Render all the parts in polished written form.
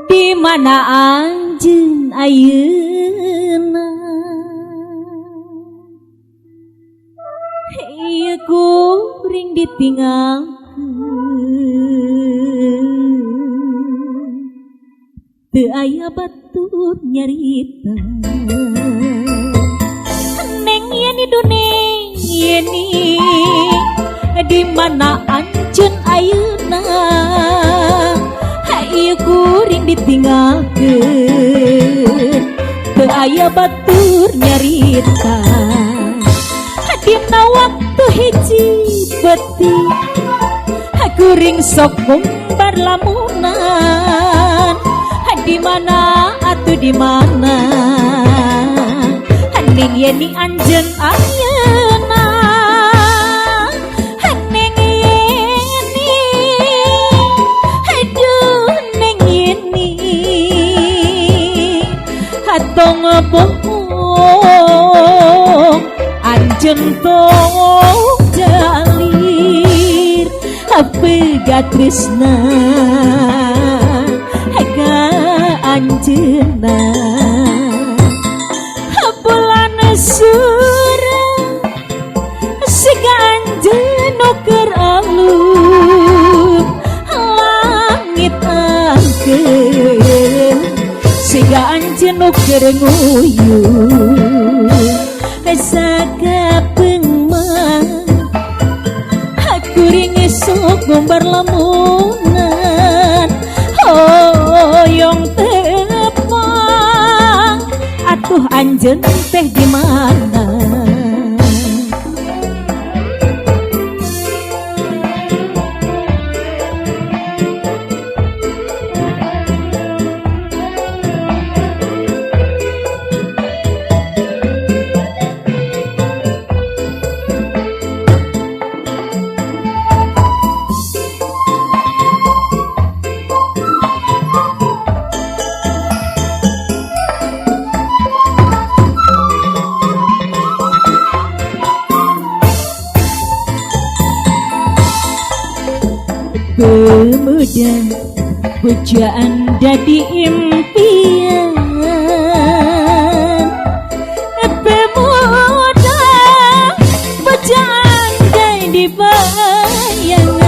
di mana anjeun ayeuna ieu kuring ditinggalkeun teu aya batur nyarita neng yeni duning yeni di mana anjeun ayeuna ieu kuring ditinggalkeun teu aya batur nyarita dina waktu hiji beti kuring sok ngumbar lamunan di mana atuh di mana neng yeni anjeun ayeuna neng yeni aduh neng yeni hatong bohong anjeun tong jalir pega tresna ka anjeunna bulan surang siga anjeun nu keur alus langit angkeun siga anjeun nu keur nguyuh sakapeung mah kuring esuk gombar lamunan hoyong tepang atuh anjeun teh di mana pemuda pujaan dadi impian pemuda pujaan dadi bayangan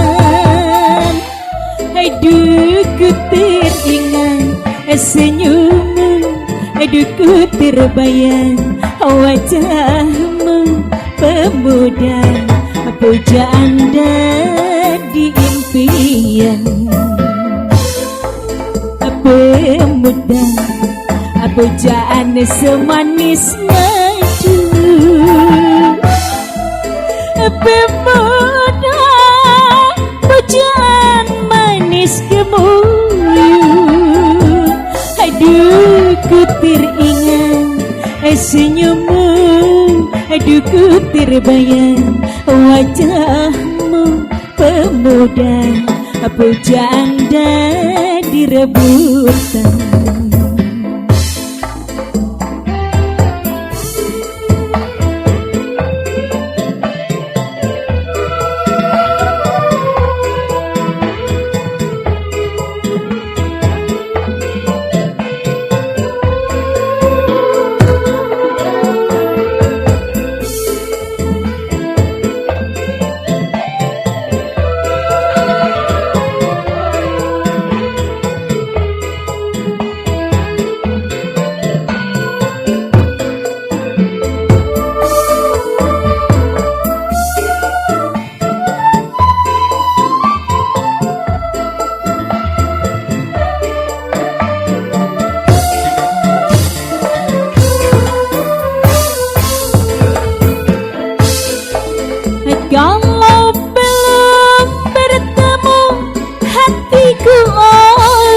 aduh kutir ingat senyummu aduh kutir bayang wajahmu pemuda pujaan dadi impian pemuda pujaan semanis madu pemuda pujaan manis kemuyuh aduh kutir ingat senyummu aduh kutir bayang wajahmu pemuda pujaan dadi rebutan kalau belum bertemu hatiku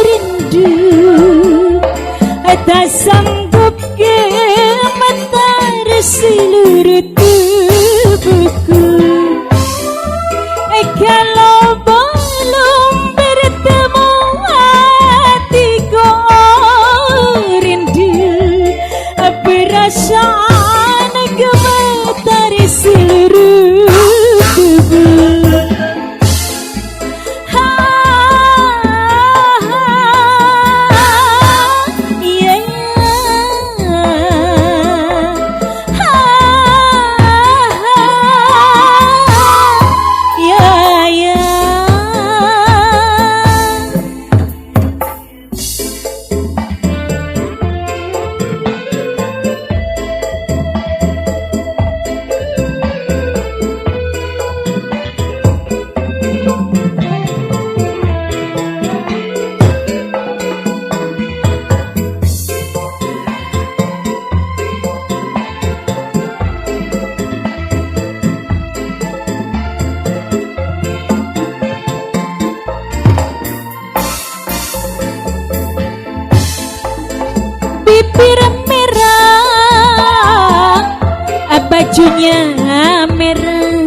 rindu tak sanggup gemetar seluruh tubuhku kalau belum bertemu hatiku rindu perasaan gemetar seluruh tubuh bajunya merah,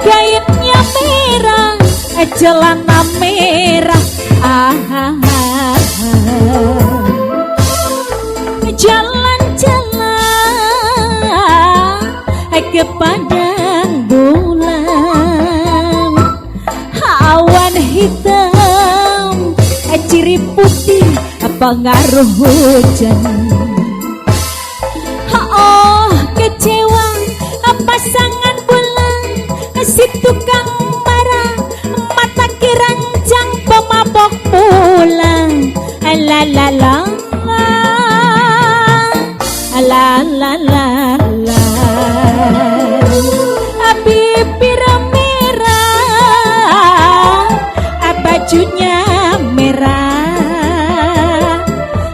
kainnya merah, celana merah. Jalan-jalan ke padang bulan, awan hitam, ciri putih, pengaruh hujan. Oh kecewa pasangan bulan, si tukang marah, mata keranjang pemabok pulang. La la la la la la la, bibir merah, bajunya merah,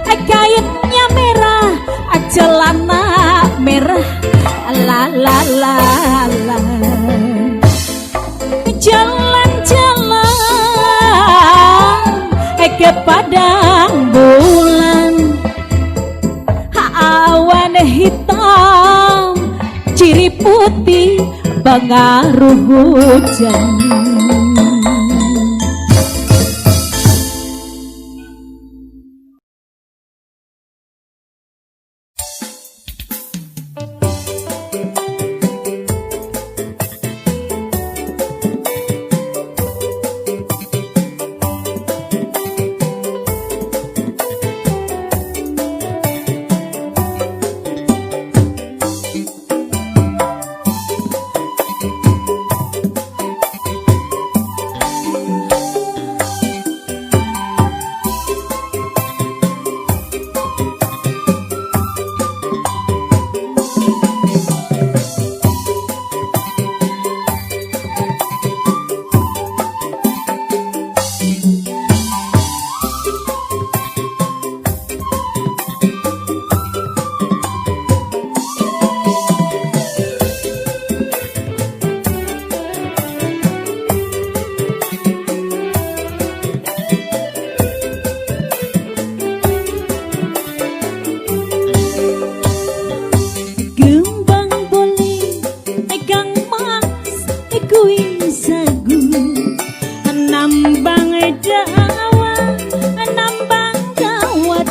kainnya merah, celana merah. La la la la, jalan-jalan ke padang bulan, awan hitam, ciri putih, pengaruh hujan.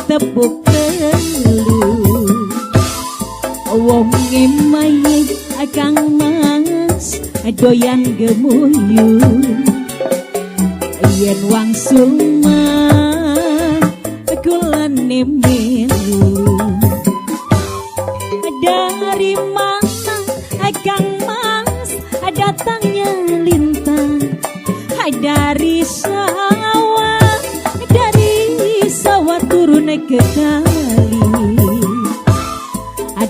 Tepuk telu wong emaye Kang Mas doyan gemuyu, yen wangsul mah kulane melu. Dari mana Kang Mas datangnya lintang, dari sawah, dari sawah turun ke kali.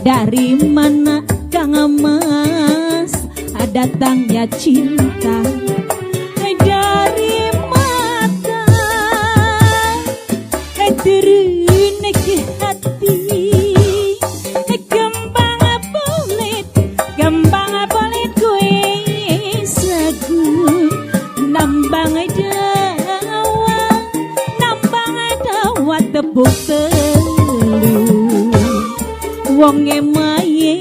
Dari mana Kang Mas datangnya cinta, dari mata turun ke hati. Gembang bulit kue sagu, nambang dawa tepuk telu wong emaye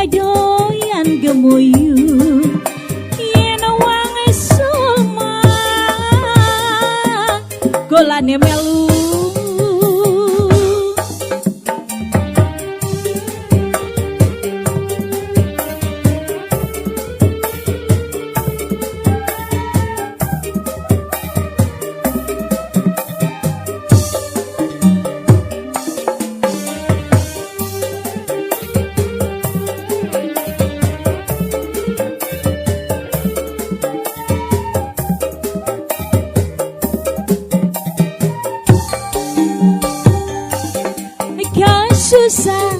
doyan gemuyu, yen wang sulma golane melu. Susah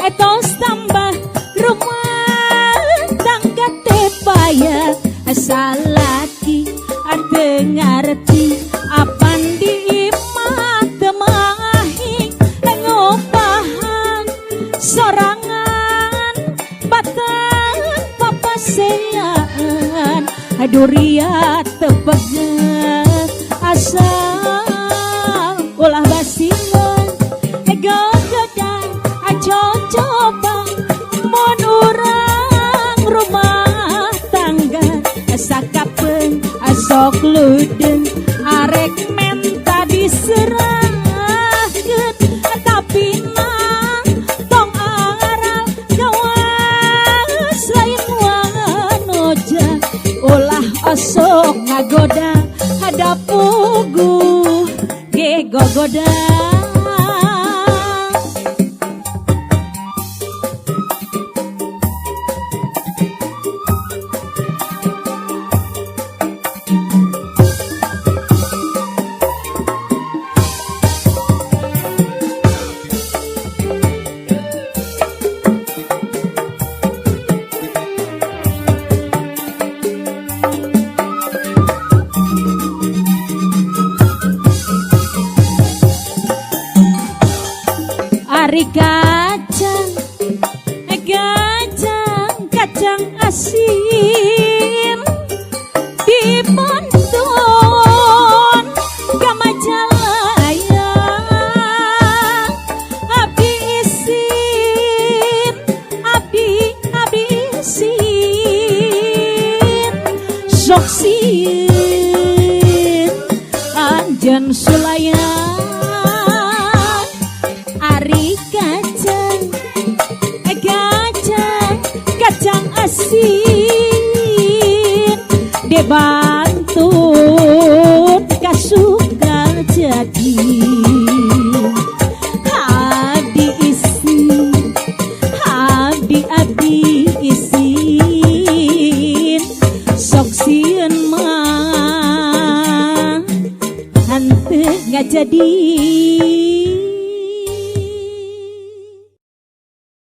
etos tambah rumah tangga tepaya, asal laki ngerti apan di imah temahi ngopahan sorangan batan papasean duriat tepegat asal ulah basingan gogodan cocok sok ludeng arek menta diserahkeun tapi nang tong aral gawas lain wanoja ulah osok ngagoda hadap puguh ge gogoda. Ari kacang, kacang asin di Bandung ke Majalaya abdi isin sok sieun anjeun sulayan ari kacang asin dibantun kasuka jadi abdi isin sok sieun mah henteu ngajadi.